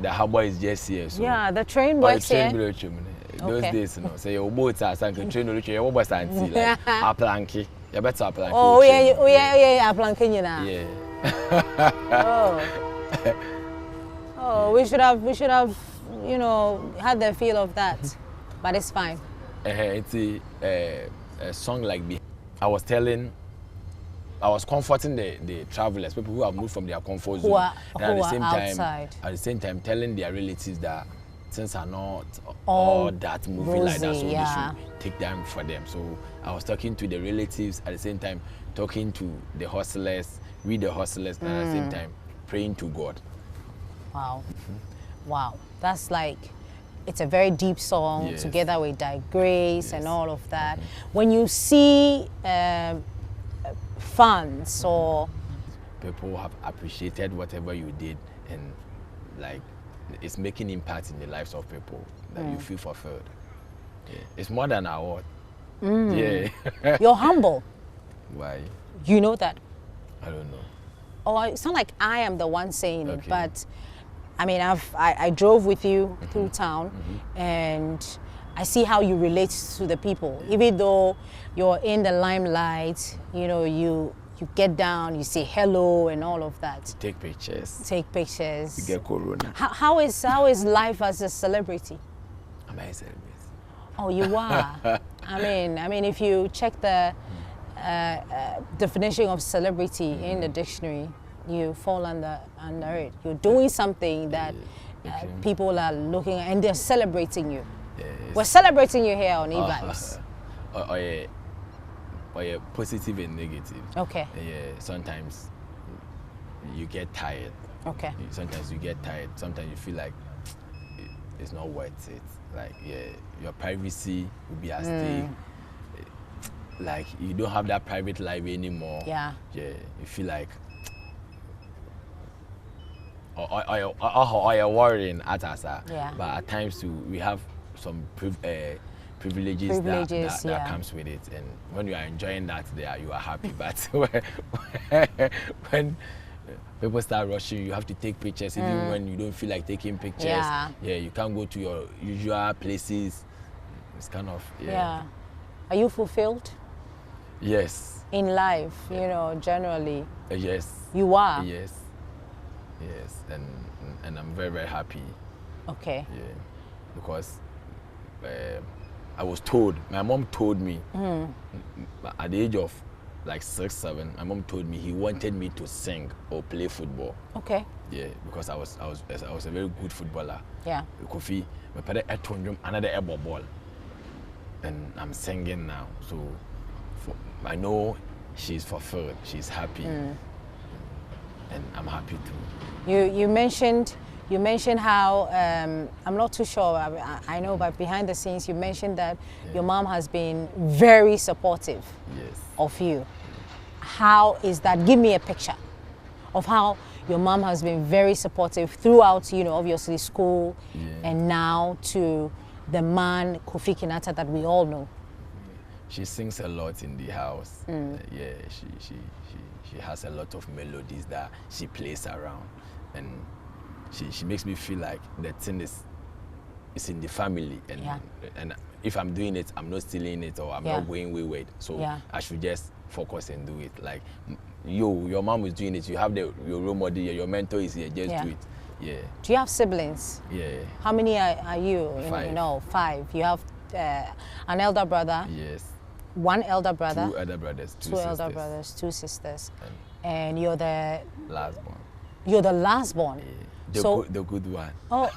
The harbor is just here. So yeah, the train works here. Those days, you know, say your boats are sank, train will your boats and see like a planky. You better a planky. Oh, yeah, planking, you know. Yeah. Oh, we should have, you know, had the feel of that, but it's fine. It's a song like I was comforting the travelers, people who have moved from their comfort zone, and at the same time telling their relatives that things are not all that moving like that, so they should take time for them. So I was talking to the relatives, at the same time talking to the hustlers, and at the same time praying to God. Wow. Wow, that's like, it's a very deep song, together with Digress and all of that. When you see fans or people have appreciated whatever you did, and like it's making impact in the lives of people, that you feel fulfilled. It's more than an award. You're humble. Why? You know that? I don't know. Oh, it's not like I am the one saying it, but I mean, I drove with you through town, and I see how you relate to the people. Even though you're in the limelight, you know, you get down, you say hello and all of that. Take pictures. You get corona. How is life as a celebrity? Am I a celebrity? Oh, you are. I mean, if you check the definition of celebrity in the dictionary, you fall under it. You're doing something that people are looking at and they're celebrating you. We're celebrating you here on E-Vibes. Positive and negative. Okay. Sometimes you get tired. Okay. Sometimes you get tired. Sometimes you feel like it's not worth it. Like, your privacy will be at stake. Like, you don't have that private life anymore. Yeah. You feel like or worrying at us. Yeah. But at times too, we have some privileges that comes with it, and when you are enjoying that, you are happy. But when people start rushing, you have to take pictures even when you don't feel like taking pictures. Yeah. You can't go to your usual places. It's kind of Are you fulfilled? Yes. In life, generally. Yes. You are. Yes, and I'm very, very happy. Okay. Yeah, because I was told. My mom told me at the age of like 6, 7. My mom told me he wanted me to sing or play football. Okay. Yeah, because I was a very good footballer. Yeah. Kofi, my parents told him another elbow ball, and I'm singing now. So I know she's fulfilled. She's happy, and I'm happy too. You mentioned how I'm not too sure. I know, but behind the scenes, you mentioned that your mom has been very supportive of you. How is that? Give me a picture of how your mom has been very supportive throughout, obviously school, and now to the man Kofi Kinaata that we all know. She sings a lot in the house. She has a lot of melodies that she plays around, and she makes me feel like the thing is in the family, and if I'm doing it, I'm not stealing it or I'm not going wayward. So I should just focus and do it. Like your mom is doing it. You have your role model here. Your mentor is here. Just do it. Yeah. Do you have siblings? Yeah. How many are you? 5. 5. You have an elder brother. Yes. One elder brother. 2 elder brothers. 2 sisters. elder brothers, 2 sisters. And you're the last born. You're the last born. Yeah. The good one. Oh,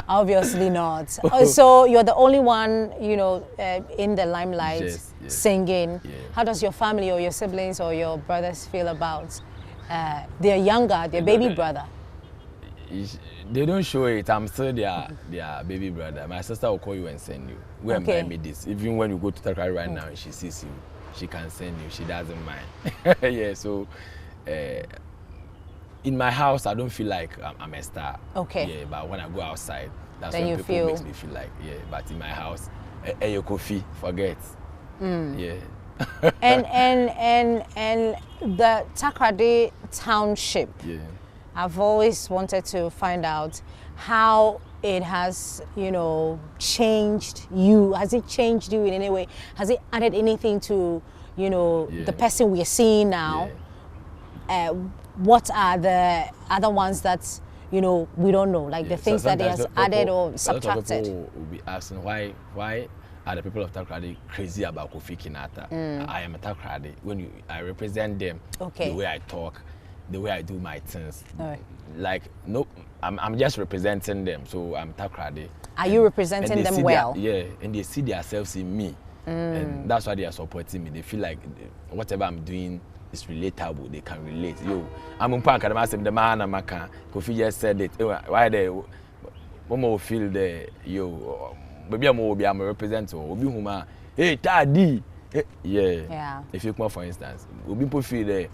obviously not. So you're the only one, in the limelight, singing. Yeah. How does your family or your siblings or your brothers feel about their younger, their baby brother? They don't show it. I'm still their baby brother. My sister will call you and send you. Go and buy me this. Even when you go to Takari right now, she sees you. She can send you. She doesn't mind. Yeah. So, in my house, I don't feel like I'm a star. Okay. Yeah. But when I go outside, that's then when people makes me feel like But in my house, your Kofi, forget. Yeah. and the Takrady township. Yeah. I've always wanted to find out how it has, changed you. Has it changed you in any way? Has it added anything to, the person we're seeing now? Yeah. What are the other ones that, we don't know? Like the things that it has added or subtracted? A lot of people will be asking why are the people of Takrady crazy about Kofi Kinaata? I am a Takrady. When I represent them, the way I talk, the way I do my things. Like, no, I'm just representing them, so I'm Takrady. Are you representing them well? And they see themselves in me. And that's why they are supporting me. They feel like whatever I'm doing is relatable. They can relate. I'm the man, Kofi just said it. Why they Momo feel maybe I'm a representative. Hey, Tadi. Yeah. If you come, for instance, people feel the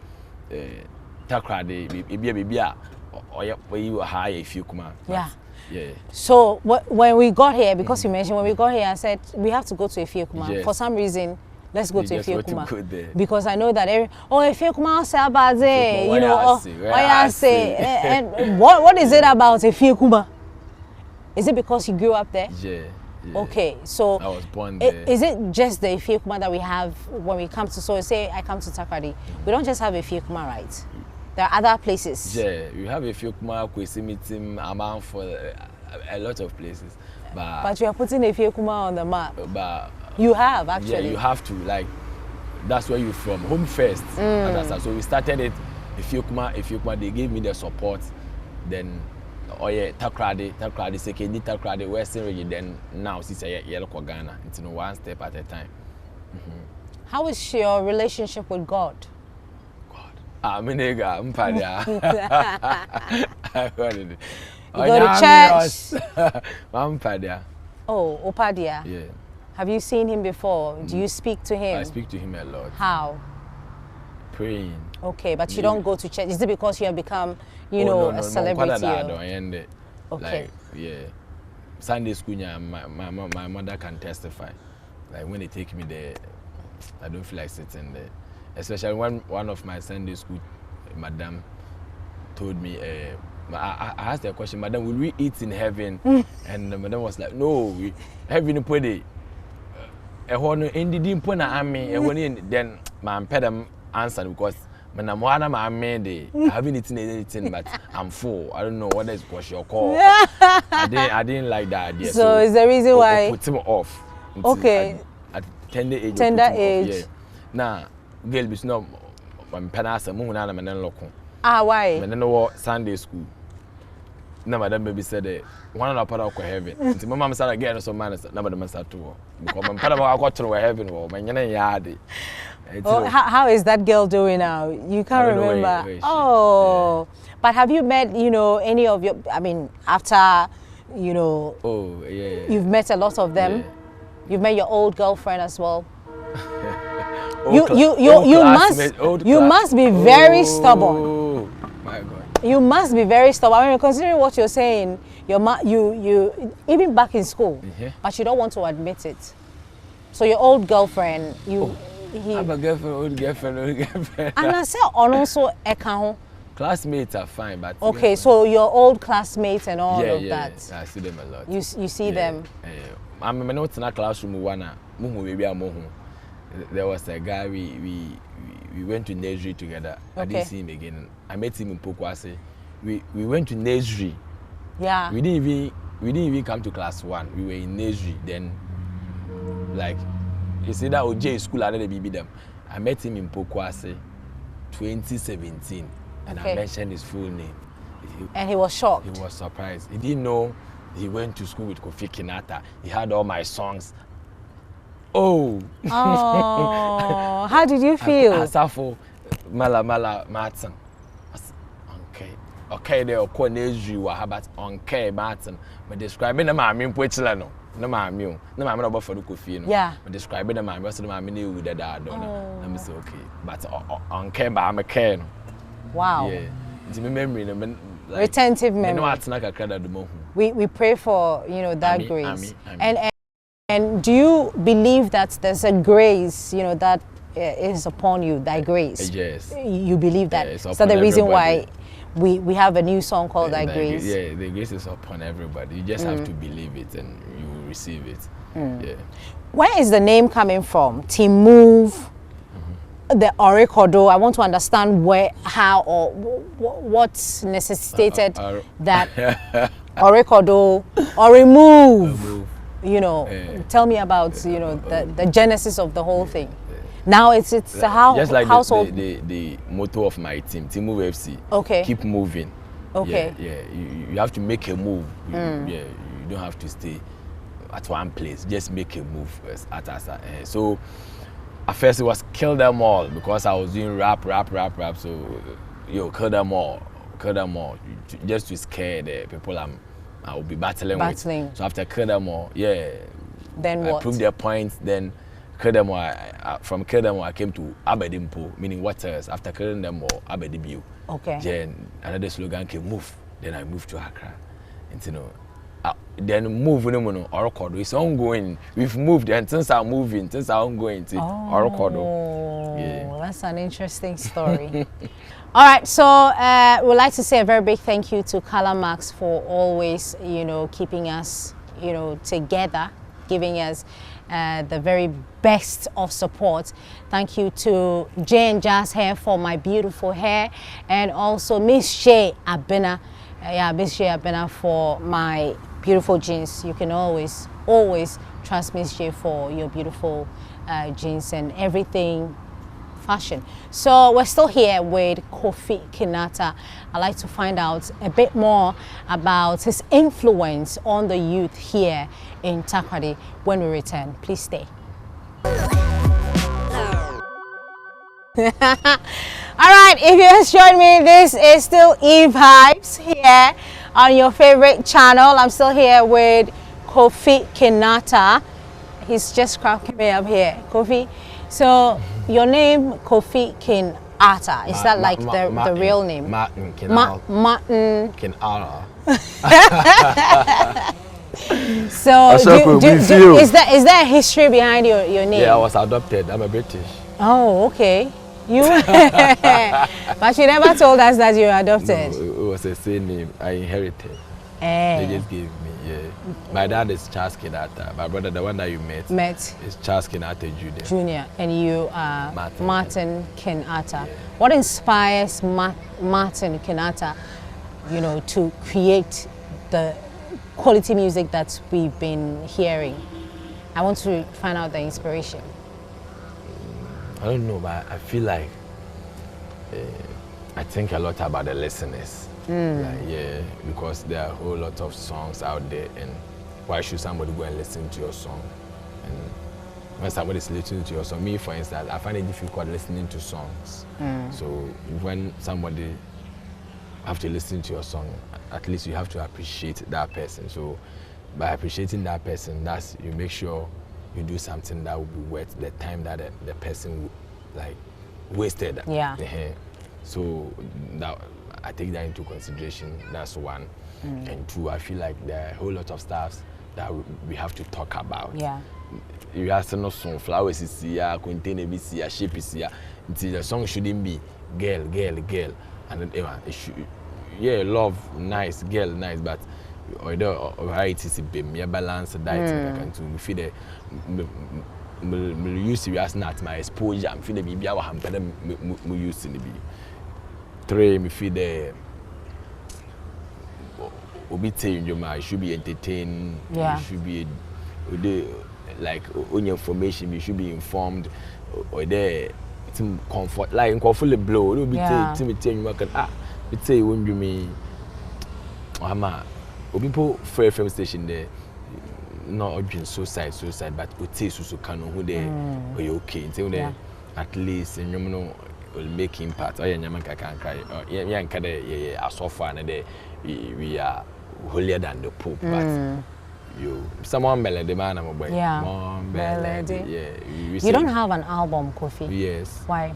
Takrady, you high if you come. Yeah. So when we got here, because you mentioned when we got here, I said we have to go to Efiekuma. For some reason, let's go to Efiekuma. Because I know that Efiekuma Sabaze, and what is it about Efiekuma? Is it because you grew up there? Yeah. Okay, so I was born there. Is it just the Efiekuma that we have when we come to? So say I come to Takrady, we don't just have Efiekuma, right? There are other places. Yeah, you have Efiekuma, Kwesimitim, Amman for a lot of places. But you are putting Efiekuma on the map. But you have actually. Yeah, you have to. Like, that's where you're from. Home first. So we started it. Efiekuma, they gave me the support. Then, Takrady, second Takrady, Western region. Then now, since Yellow Ghana, it's one step at a time. How is your relationship with God? I'm a nigga, I'm Padia. You go to church? I'm Padia. Oh, Opadia. Yeah. Have you seen him before? Do you speak to him? I speak to him a lot. How? praying. Okay, but you don't go to church. Is it because you have become, you know, a celebrity? Okay. Like, yeah. Sunday school, my mother can testify. Like when they take me there, I don't feel like sitting there. Especially when one of my Sunday school madam told me, I asked her a question, Madam, will we eat in heaven? And the madam was like, no, heaven put it. Then my pedam answered because I haven't eaten anything, but I'm full. I don't know what is your call. I didn't like that idea. So is the reason why put him off. Okay. At tender age. Age. Now, girl, be no penasa muna na menen loko. Why? Menen no Sunday school. Na madam baby said one na para ko heaven. Nti mama say again so man na madam say to. Because my para ma go to heaven wo. Manyana yaade. Oh, how is that girl doing now? You can't remember. Oh, yeah. But have you met, you know, any of your? I mean, after, you know. Oh yeah. You've met a lot of them. Yeah. You've met your old girlfriend as well. You must be very stubborn. Oh my God. You must be very stubborn. I mean, considering what you're saying, you even back in school, but you don't want to admit it. So your old girlfriend, I have a girlfriend, old girlfriend. And I said, also classmates are fine, but okay, so your old classmates and all of that. I see them a lot. You see them. I'm not in a classroom. There was a guy we went to nursery together. I didn't see him again. I met him in Pokwase. We went to nursery. Yeah. We didn't even come to class 1. We were in nursery then. Like, you see that OJ school and the BB them. I met him in Pokwase 2017 and I mentioned his full name. And he was shocked. He was surprised. He didn't know he went to school with Kofi Kinaata. He had all my songs. Oh, how did you feel? Asafo Mala Martin. Okay, they are called Nursery but okay Martin. But describing the mammy in Puchilano. No mammy, no mammy about for the Kofi. Yeah. But describing the mammy, the mammy knew that I don't know. Let me say okay. But okay, but I'm a can. Wow. Yeah. It's a memory. Retentive memory. We pray for, you know, that grace. And do you believe that there's a grace, you know, that is upon you, thy grace? Yes. You believe that? Yeah, so the reason why we have a new song called Thy Grace? Yeah, the grace is upon everybody. You just have to believe it and you will receive it. Yeah. Where is the name coming from? Team Move, the Orekodo. I want to understand where, how, or what's necessitated that Orekodo or remove. You know, tell me about, you know, the genesis of the whole thing. Now it's a just like household. The motto of my team, Team Move FC. Okay. Keep moving. Okay. Yeah. You have to make a move. You don't have to stay at one place. Just make a move. So at first it was kill them all because I was doing rap. So kill them all. Just to scare the people I will be battling with. So after kill them all, then I proved their points. Then kill them all. From kill them all, I came to Abedimpo, meaning what else? After killing them all, Abedimpo. Okay. Then another slogan came move. Then I moved to Accra, and you know, then move Orokodo. It's ongoing. We've moved, and things are moving. Things are ongoing to Orokodo. Yeah. That's an interesting story. All right, so we'd like to say a very big thank you to Color Max for always, you know, keeping us, you know, together, giving us the very best of support. Thank you to Jay and Jazz Hair for my beautiful hair, and also Miss Shay Abena, Miss Shay Abena for my beautiful jeans. You can always trust Miss Shay for your beautiful jeans and everything fashion. So we're still here with Kofi Kinaata. I'd like to find out a bit more about his influence on the youth here in Takoradi when we return. Please stay. All right, if you just joined me, this is still E-Vibes here on your favorite channel. I'm still here with Kofi Kinaata. He's just cracking me up here. Kofi, so your name Kofi Kinaata. Is that like the real name? Martin Kinaata. Martin Kinaata. So, is there a history behind your name? Yeah, I was adopted. I'm a British. Oh, okay. You, but you never told us that you were adopted. No, it was the same name I inherited. They just gave me. Yeah. My dad is Charles Kinaata. My brother, the one that you met, is Charles Kinaata Jr. And you are Martin Kinaata. Yeah. What inspires Martin Kinaata, you know, to create the quality music that we've been hearing? I want to find out the inspiration. I don't know, but I feel like I think a lot about the listeners. Like, yeah, because there are a whole lot of songs out there, and why should somebody go and listen to your song? And when somebody is listening to your song, me for instance, I find it difficult listening to songs. So when somebody have to listen to your song, at least you have to appreciate that person. So by appreciating that person, that's you make sure you do something that will be worth the time that the person like wasted. Yeah. So that I take that into consideration. That's one. And two, I feel like there are a whole lot of stuff that we have to talk about. Yeah. You have to know some flowers is here, container is here, shape is here. The song shouldn't be girl, and then it should, yeah, love nice, girl nice, but although right is a bit more balanced diet. I can to feel the use serious not my exposure. I'm feeling maybe I will have better use in the be. Three, me feel the you should be entertained. Yeah. You should be like on your information. You should be informed. Or there, comfort like fully blow. It will be tell you it say when you me. People fair film station there. Not urgent suicide, but it say so can who they okay. Until there, at least and you know will make impact. Oh yeah, Yamanka can cry. Yeah, yeah, so far and we are holier than the Pope, but you someone melody man, I'm a boy. Yeah, melody. Yeah, you don't have an album, Kofi. Yes. Why?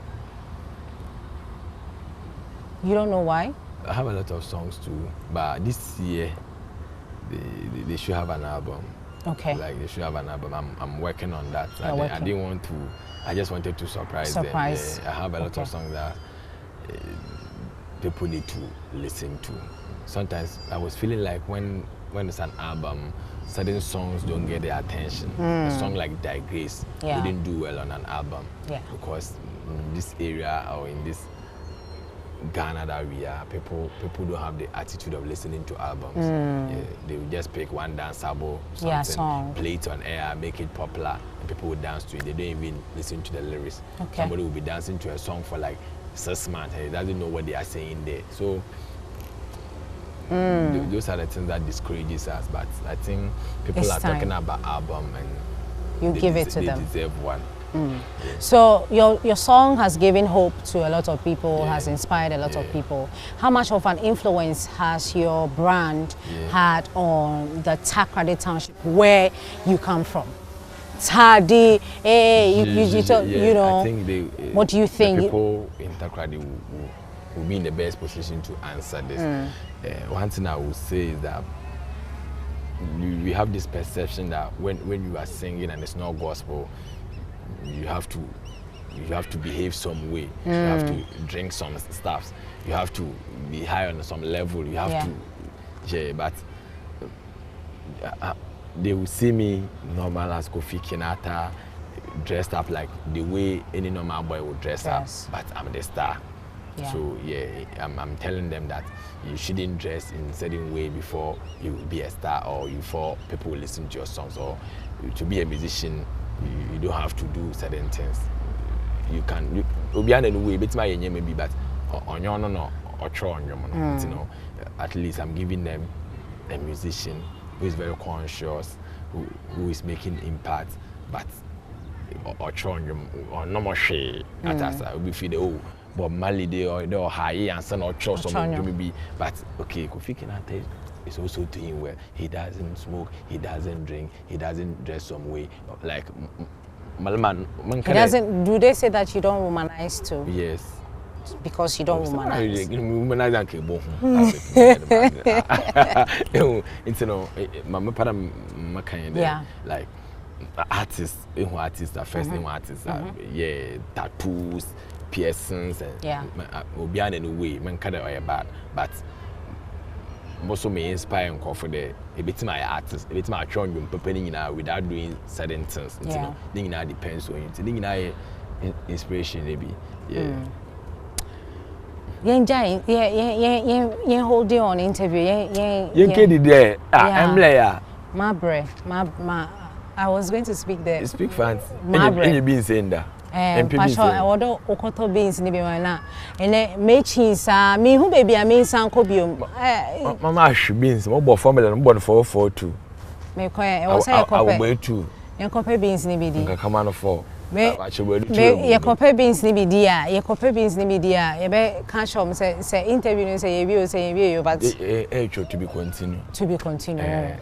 You don't know why? I have a lot of songs too, but this year they should have an album. Okay. Like they should have an album. I'm working on that. I didn't want to. I just wanted to surprise them. Yeah, I have a lot of songs that people need to listen to. Sometimes I was feeling like when it's an album, certain songs don't get the attention. A song like Digress wouldn't do well on an album because in this area or in this Ghana that we are, people don't have the attitude of listening to albums. Yeah, they will just pick one danceable something, play it on air, make it popular, and people will dance to it. They don't even listen to the lyrics. Okay. Somebody will be dancing to a song for like 6 months and he doesn't know what they are saying there. So those are the things that discourages us. But I think people are talking about album and you give it to them. They deserve one. So your song has given hope to a lot of people, has inspired a lot of people. How much of an influence has your brand had on the Takoradi Township where you come from? Tadi, you know, I think what do you think? The people in Takoradi will be in the best position to answer this. One thing I will say is that we have this perception that when you are singing and it's not gospel, you have to behave some way. You have to drink some stuff. You have to be high on some level. You have to, but they will see me normal as Kofi Kinaata, dressed up like the way any normal boy would dress up. But I'm the star. So I'm telling them that you shouldn't dress in a certain way before you will be a star or before people will listen to your songs. Or to be a musician, you don't have to do certain things. You can be on the way, but maybe but on your no or try on your you know. At least I'm giving them a musician who is very conscious, who is making impact, but or try on your or no more shade. We feel but Mali they or high and son or try something maybe. But okay, Kofi Kinaata is also doing well. He doesn't smoke, he doesn't drink, he doesn't dress some way. Like, he doesn't, do they say that you don't womanize too? Yes. because you don't womanize. Womanize and cable. You know, my parent, my kind of like artists, the first name artists, yeah, tattoos, piercings, and obian in a way, man kind of bad, but most of me inspire and call for the a bit my artist, a bit my children preparing without doing certain things. You know, thing now depends on you. Thing now inspiration maybe. Yeah. Yeah, hold on interview. Yeah. There. I'm there. I was going to speak there. Speak fans. And you been saying that. Pastor, I order okoto beans ni be na. Ene mechins me who baby I mean san kobiom. Mama ash beans, mo bo formula no bo 442. Me kwa e wo say ekope. I will 2. Ye kope beans ni be di. Nka kama no 4. Me ye kope beans ni be di a, ye kope beans ni be di a. Ye be can show me say interview no say ye bi o say ye bi o but to be continued. To be continued.